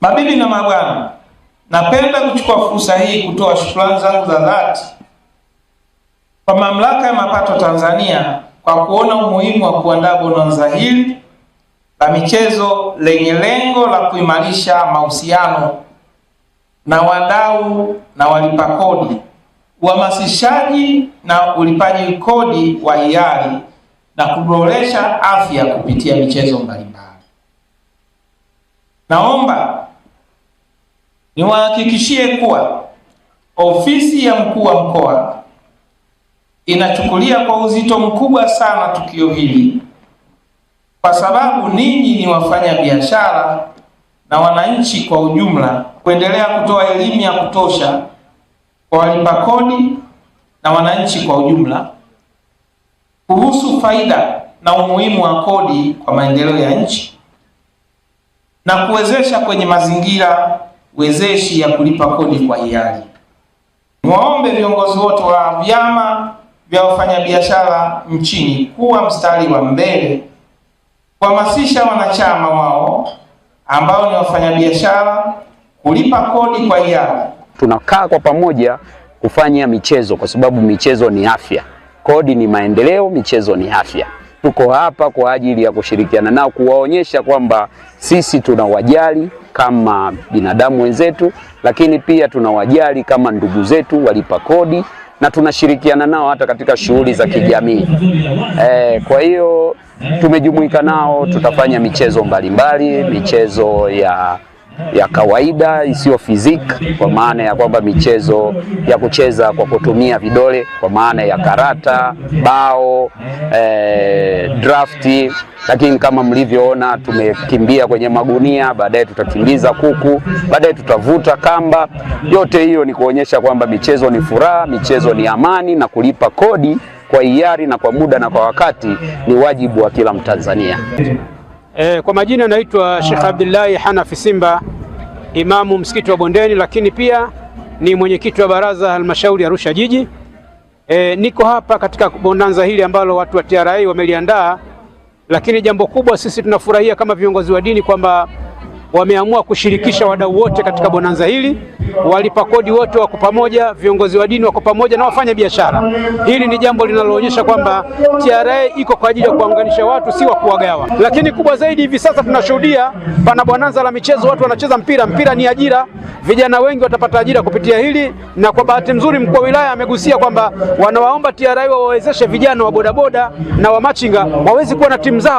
Mabibi na mabwana, napenda kuchukua fursa hii kutoa shukrani zangu za dhati kwa Mamlaka ya Mapato Tanzania kwa kuona umuhimu wa kuandaa bonanza hili la michezo lenye lengo la kuimarisha mahusiano na wadau na walipa kodi, uhamasishaji na ulipaji kodi wa hiari na kuboresha afya kupitia michezo mbalimbali. Naomba niwahakikishie kuwa ofisi ya mkuu wa mkoa inachukulia kwa uzito mkubwa sana tukio hili, kwa sababu ninyi ni wafanya biashara na wananchi kwa ujumla, kuendelea kutoa elimu ya kutosha kwa walipa kodi na wananchi kwa ujumla kuhusu faida na umuhimu wa kodi kwa maendeleo ya nchi na kuwezesha kwenye mazingira wezeshi ya kulipa kodi kwa hiari. Niwaombe viongozi wote wa vyama vya wafanyabiashara nchini kuwa mstari wa mbele kuhamasisha wanachama wao ambao ni wafanyabiashara kulipa kodi kwa hiari. Tunakaa kwa pamoja kufanya michezo kwa sababu michezo ni afya. Kodi ni maendeleo, michezo ni afya. Tuko hapa kwa ajili ya kushirikiana nao, kuwaonyesha kwamba sisi tunawajali kama binadamu wenzetu, lakini pia tunawajali kama ndugu zetu walipa kodi, na tunashirikiana nao hata katika shughuli za kijamii. Kwa hiyo tumejumuika nao, tutafanya michezo mbalimbali, michezo ya kawaida isiyo fiziki, kwa maana ya kwamba michezo ya kucheza kwa kutumia vidole, kwa maana ya karata, bao, drafti. Lakini kama mlivyoona tumekimbia kwenye magunia, baadaye tutakimbiza kuku, baadaye tutavuta kamba. Yote hiyo ni kuonyesha kwamba michezo ni furaha, michezo ni amani, na kulipa kodi kwa hiari na kwa muda na kwa wakati ni wajibu wa kila Mtanzania. Kwa majina naitwa Sheikh Abdullahi Hanafi Simba, imamu msikiti wa Bondeni, lakini pia ni mwenyekiti wa baraza halmashauri ya Arusha jiji. Niko hapa katika bonanza hili ambalo watu wa TRA wameliandaa, lakini jambo kubwa sisi tunafurahia kama viongozi wa dini kwamba wameamua kushirikisha wadau wote katika bonanza hili. Walipa kodi wote wako pamoja, viongozi wa dini wako pamoja na wafanya biashara. Hili ni jambo linaloonyesha kwamba TRA iko kwa ajili ya kuunganisha watu, si wa kuwagawa. Lakini kubwa zaidi, hivi sasa tunashuhudia pana bonanza la michezo, watu wanacheza mpira. Mpira ni ajira, vijana wengi watapata ajira kupitia hili, na kwa bahati nzuri mkuu wa wilaya amegusia kwamba wanawaomba TRA wawezeshe vijana wa bodaboda na wa machinga wawezi kuwa na timu zao.